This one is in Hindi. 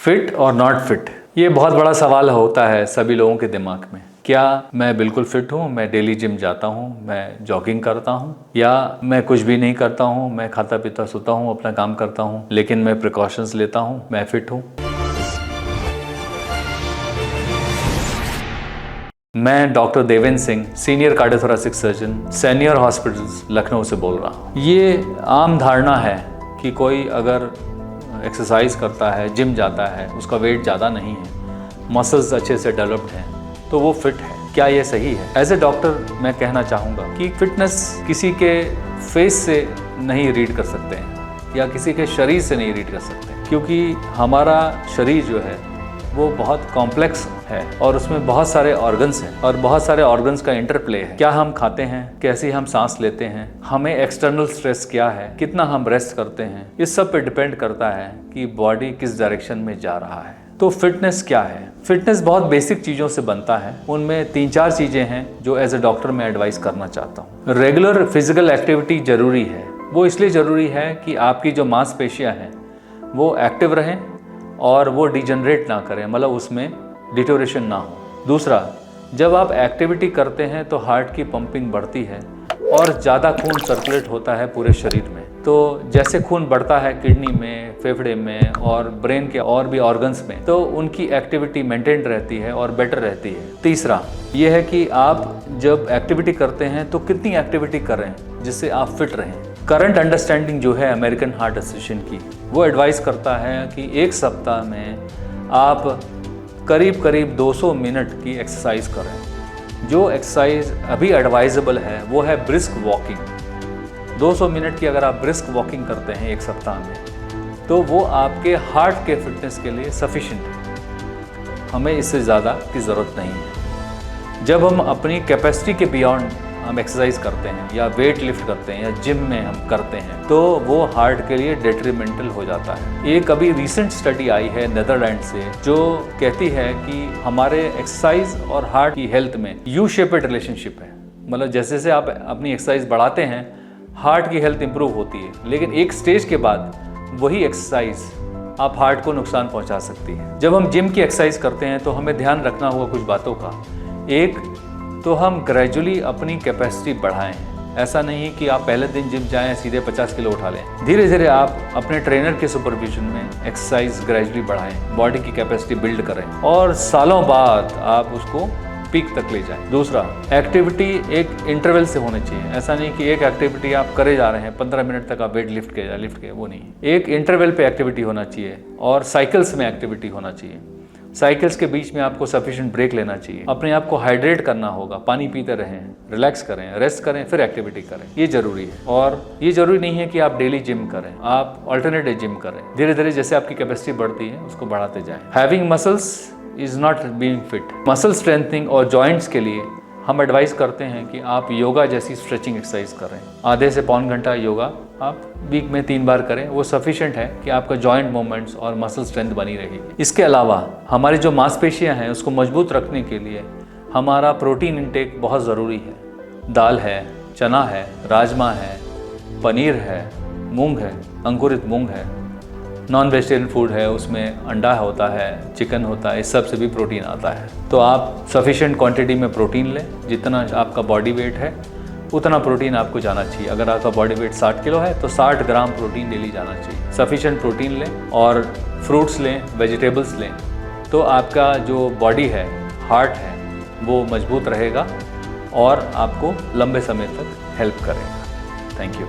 फिट और नॉट फिट, ये बहुत बड़ा सवाल होता है सभी लोगों के दिमाग में। क्या मैं बिल्कुल फिट हूँ, मैं डेली जिम जाता हूँ, मैं जॉगिंग करता हूँ, या मैं कुछ भी नहीं करता हूँ, मैं खाता पीता सोता हूँ, अपना काम करता हूँ, लेकिन मैं प्रिकॉशंस लेता हूँ, मैं फिट हूँ। मैं doctor Devendra Singh, senior cardiothoracic surgeon, senior hospitals Lucknow से बोल रहा हूँ। ये आम धारणा है कि कोई अगर एक्सरसाइज करता है, जिम जाता है, उसका वेट ज़्यादा नहीं है, मसल्स अच्छे से डेवलप्ड हैं, तो वो फिट है। क्या ये सही है? एज ए डॉक्टर मैं कहना चाहूँगा कि फिटनेस किसी के फेस से नहीं रीड कर सकते हैं या किसी के शरीर से नहीं रीड कर सकते, क्योंकि हमारा शरीर जो है वो बहुत कॉम्प्लेक्स है और उसमें बहुत सारे ऑर्गन्स हैं और बहुत सारे ऑर्गन्स का इंटरप्ले है। क्या हम खाते हैं, कैसे हम सांस लेते हैं, हमें एक्सटर्नल स्ट्रेस क्या है, कितना हम रेस्ट करते हैं, इस सब पे डिपेंड करता है कि बॉडी किस डायरेक्शन में जा रहा है। तो फिटनेस क्या है? फिटनेस बहुत बेसिक चीज़ों से बनता है। उनमें 3-4 चीज़ें हैं जो एज ए डॉक्टर मैं एडवाइस करना चाहता हूँ। रेगुलर फिजिकल एक्टिविटी ज़रूरी है। वो इसलिए ज़रूरी है कि आपकी जो मांसपेशियाँ हैं वो एक्टिव रहें और वो डिजनरेट ना करें, मतलब उसमें डिटोरेशन ना हो। दूसरा, जब आप एक्टिविटी करते हैं तो हार्ट की पंपिंग बढ़ती है और ज़्यादा खून सर्कुलेट होता है पूरे शरीर में। तो जैसे खून बढ़ता है किडनी में, फेफड़े में और ब्रेन के और भी ऑर्गन्स में, तो उनकी एक्टिविटी मेंटेन रहती है और बेटर रहती है। तीसरा ये है कि आप जब एक्टिविटी करते हैं तो कितनी एक्टिविटी करें जिससे आप फिट रहें। करंट अंडरस्टैंडिंग जो है अमेरिकन हार्ट एसोसिएशन की, वो एडवाइस करता है कि एक सप्ताह में आप करीब 200 मिनट की एक्सरसाइज करें। जो एक्सरसाइज अभी एडवाइजेबल है वो है ब्रिस्क वॉकिंग। 200 मिनट की अगर आप ब्रिस्क वॉकिंग करते हैं एक सप्ताह में, तो वो आपके हार्ट के फिटनेस के लिए सफिशिएंट है। हमें इससे ज़्यादा की ज़रूरत नहीं है। जब हम अपनी कैपेसिटी के बियॉन्ड हम एक्सरसाइज करते हैं या वेट लिफ्ट करते हैं या जिम में हम करते हैं, तो वो हार्ट के लिए डेट्रीमेंटल हो जाता है। एक अभी रिसेंट स्टडी आई है नीदरलैंड से जो कहती है कि हमारे एक्सरसाइज और हार्ट की हेल्थ में यू शेपेड रिलेशनशिप है। मतलब जैसे जैसे आप अपनी एक्सरसाइज बढ़ाते हैं, हार्ट की हेल्थ इंप्रूव होती है, लेकिन एक स्टेज के बाद वही एक्सरसाइज आप हार्ट को नुकसान पहुंचा सकती है। जब हम जिम की एक्सरसाइज करते हैं तो हमें ध्यान रखना होगा कुछ बातों का। एक तो हम ग्रेजुअली अपनी कैपेसिटी बढ़ाएं। ऐसा नहीं कि आप पहले दिन जिम जाएं सीधे 50 किलो उठा लें। धीरे धीरे आप अपने ट्रेनर के सुपरविजन में एक्सरसाइज ग्रेजुअली बढ़ाएं, बॉडी की कैपेसिटी बिल्ड करें और सालों बाद आप उसको पीक तक ले जाएं। दूसरा, एक्टिविटी एक इंटरवल से होनी चाहिए। ऐसा नहीं कि एक एक्टिविटी आप करे जा रहे हैं, 15 मिनट तक आप वेट लिफ्ट किया, वो नहीं। एक इंटरवल पे एक्टिविटी होना चाहिए और साइकिल्स में एक्टिविटी होना चाहिए। साइकिल्स के बीच में आपको सफिशिएंट ब्रेक लेना चाहिए। अपने आप को हाइड्रेट करना होगा, पानी पीते रहें, रिलैक्स करें, रेस्ट करें, फिर एक्टिविटी करें। ये जरूरी है। और ये जरूरी नहीं है कि आप डेली जिम करें, आप अल्टरनेट डे जिम करें। धीरे धीरे जैसे आपकी कैपेसिटी बढ़ती है उसको बढ़ाते जाएं। Having muscles is not being fit. Muscle strengthening और जॉइंट्स के लिए हम एडवाइस करते हैं कि आप योगा जैसी स्ट्रेचिंग एक्सरसाइज करें। आधे से पौन घंटा योगा आप वीक में 3 बार करें, वो सफिशिएंट है कि आपका जॉइंट मूवमेंट्स और मसल स्ट्रेंथ बनी रहेगी। इसके अलावा हमारी जो मांसपेशियां हैं उसको मजबूत रखने के लिए हमारा प्रोटीन इंटेक बहुत ज़रूरी है। दाल है, चना है, राजमा है, पनीर है, मूंग है, अंकुरित मूंग है, नॉन वेजिटेरियन फूड है, उसमें अंडा होता है, चिकन होता है, इस सब से भी प्रोटीन आता है। तो आप सफिशिएंट क्वांटिटी में प्रोटीन लें। जितना आपका बॉडी वेट है उतना प्रोटीन आपको जाना चाहिए। अगर आपका बॉडी वेट 60 किलो है तो 60 ग्राम प्रोटीन डेली जाना चाहिए। सफिशिएंट प्रोटीन लें और फ्रूट्स लें, वेजिटेबल्स लें, तो आपका जो बॉडी है, हार्ट है, वो मजबूत रहेगा और आपको लंबे समय तक हेल्प करेगा। Thank you.